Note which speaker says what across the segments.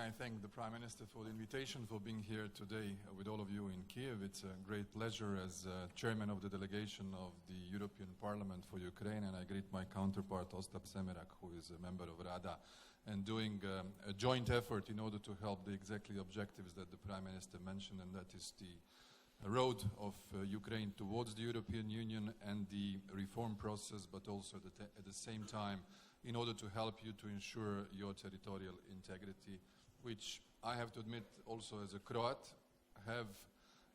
Speaker 1: I thank the Prime Minister for the invitation for being here today with all of you in Kyiv. It's a great pleasure as chairman of the delegation of the European Parliament for Ukraine, and I greet my counterpart Ostap Semerak, who is a member of Rada, and doing a joint effort in order to help the exactly objectives that the Prime Minister mentioned, and that is the road of Ukraine towards the European Union and the reform process, but also at the same time in order to help you to ensure your territorial integrity, which I have to admit also as a Croat have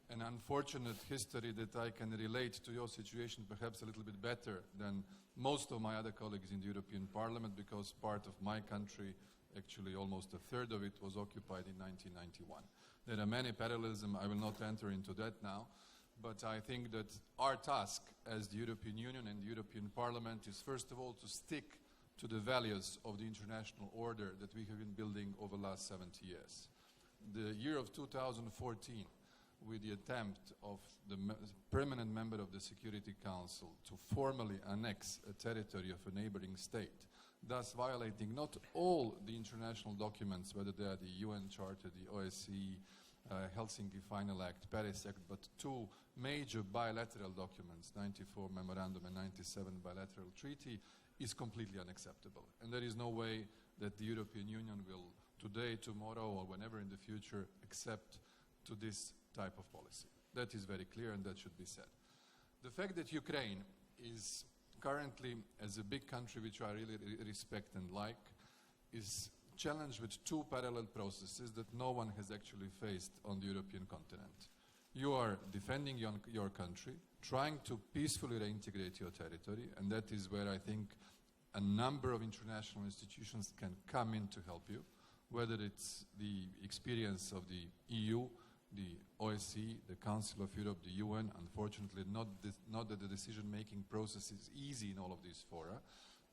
Speaker 1: an unfortunate history that I can relate to your situation perhaps a little bit better than most of my other colleagues in the European Parliament, because part of my country, actually almost a third of it, was occupied in 1991. There are many parallelisms, I will not enter into that now, but I think that our task as the European Union and the European Parliament is first of all to stick to the values of the international order that we have been building over the last 70 years. The year of 2014, with the attempt of the permanent member of the Security Council to formally annex a territory of a neighboring state, thus violating not all the international documents, whether they are the UN Charter, the OSCE, Helsinki Final Act, Paris Act, but two major bilateral documents, 94 Memorandum and 97 Bilateral Treaty, is completely unacceptable. And there is no way that the European Union will today, tomorrow, or whenever in the future accept to this type of policy. That is very clear and that should be said. The fact that Ukraine is currently, as a big country which I really respect and like, is challenged with two parallel processes that no one has actually faced on the European continent. You are defending your country, trying to peacefully reintegrate your territory, and that is where I think a number of international institutions can come in to help you, whether it's the experience of the EU, the OSCE, the Council of Europe, the UN. Unfortunately, not that the decision-making process is easy in all of these fora,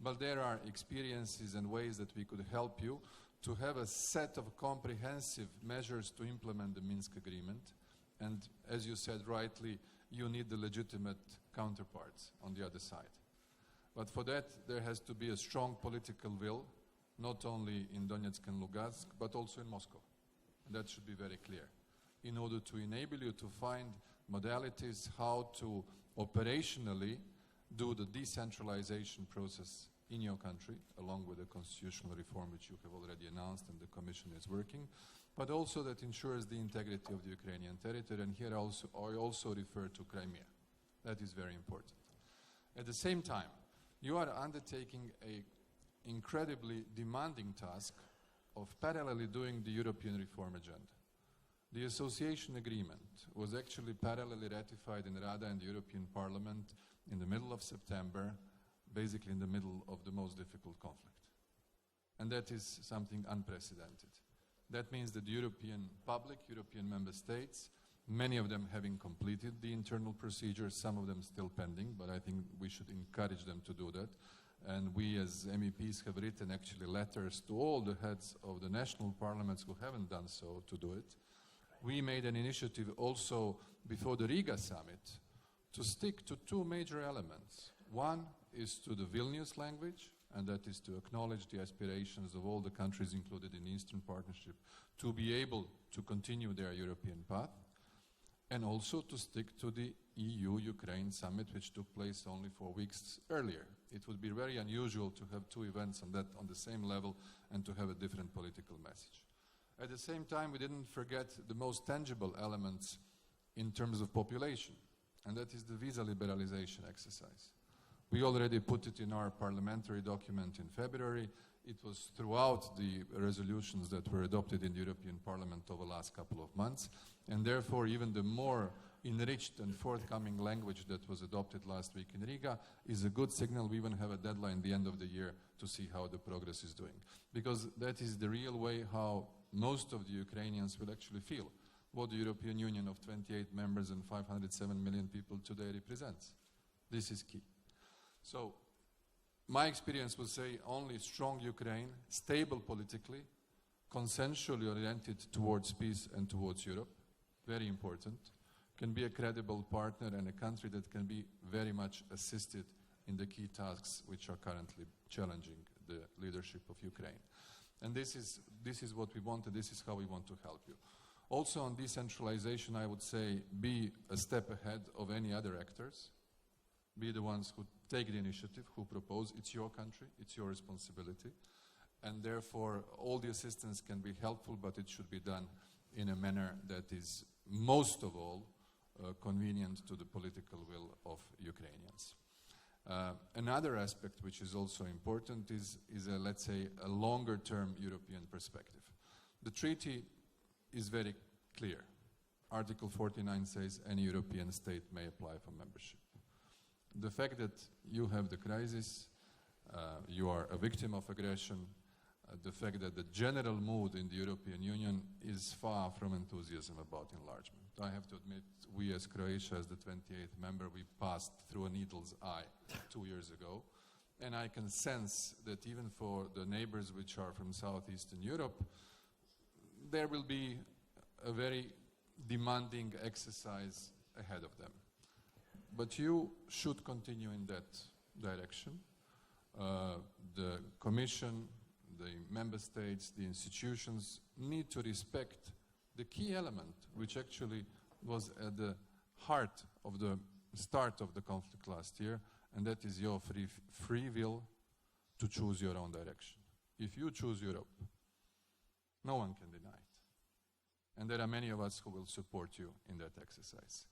Speaker 1: but there are experiences and ways that we could help you to have a set of comprehensive measures to implement the Minsk agreement. And as you said rightly, you need the legitimate counterparts on the other side. But for that, there has to be a strong political will, not only in Donetsk and Lugansk, but also in Moscow. And that should be very clear, in order to enable you to find modalities how to operationally do the decentralization process in your country, along with the constitutional reform which you have already announced and the Commission is working, but also that ensures the integrity of the Ukrainian territory. And here I also refer to Crimea. That is very important. At the same time, you are undertaking an incredibly demanding task of parallelly doing the European reform agenda. The association agreement was actually parallelly ratified in Rada and the European Parliament in the middle of September, basically in the middle of the most difficult conflict. And that is something unprecedented. That means that the European public, European member states, many of them having completed the internal procedures, some of them still pending, but I think we should encourage them to do that. And we as MEPs have written actually letters to all the heads of the national parliaments who haven't done so to do it. We made an initiative also before the Riga summit to stick to two major elements. One is to the Vilnius language, and that is to acknowledge the aspirations of all the countries included in the Eastern Partnership to be able to continue their European path, and also to stick to the EU-Ukraine summit, which took place only 4 weeks earlier. It would be very unusual to have two events on the same level and to have a different political message. At the same time, we didn't forget the most tangible elements in terms of population, and that is the visa liberalization exercise. We already put it in our parliamentary document in February. It was throughout the resolutions that were adopted in the European Parliament over the last couple of months, and therefore even the more enriched and forthcoming language that was adopted last week in Riga is a good signal. We even have a deadline at the end of the year to see how the progress is doing, because that is the real way how most of the Ukrainians will actually feel what the European Union of 28 members and 507 million people today represents. This is key. So my experience would say only strong Ukraine, stable politically, consensually oriented towards peace and towards Europe, very important, can be a credible partner and a country that can be very much assisted in the key tasks which are currently challenging the leadership of Ukraine. And this is what we want, and this is how we want to help you. Also on decentralization, I would say be a step ahead of any other actors. Be the ones who take the initiative, who propose. It's your country, it's your responsibility. And therefore, all the assistance can be helpful, but it should be done in a manner that is, most of all, convenient to the political will of Ukrainians. Another aspect which is also important is let's say, a longer-term European perspective. The treaty is very clear. Article 49 says any European state may apply for membership. The fact that you have the crisis, you are a victim of aggression, the fact that the general mood in the European Union is far from enthusiasm about enlargement. I have to admit, we as Croatia, as the 28th member, we passed through a needle's eye 2 years ago. And I can sense that even for the neighbors which are from Southeastern Europe, there will be a very demanding exercise ahead of them. But you should continue in that direction. The Commission, the member states, the institutions need to respect the key element which actually was at the heart of the start of the conflict last year, and that is your free will to choose your own direction. If you choose Europe, no one can deny it. And there are many of us who will support you in that exercise.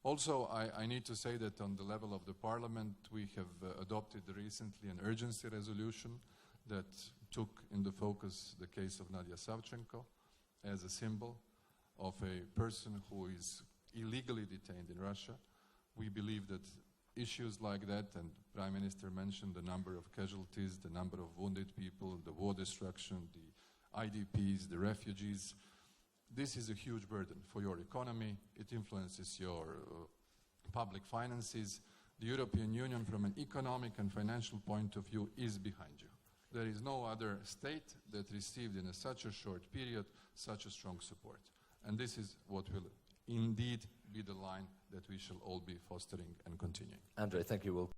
Speaker 1: Also, I need to say that on the level of the Parliament, we have adopted recently an urgency resolution that took in the focus the case of Nadia Savchenko as a symbol of a person who is illegally detained in Russia. We believe that issues like that, and Prime Minister mentioned the number of casualties, the number of wounded people, the war destruction, the IDPs, the refugees, this is a huge burden for your economy. It influences your public finances. The European Union, from an economic and financial point of view, is behind you. There is no other state that received in such a short period such a strong support. And this is what will indeed be the line that we shall all be fostering and continuing.
Speaker 2: Andrej, thank you.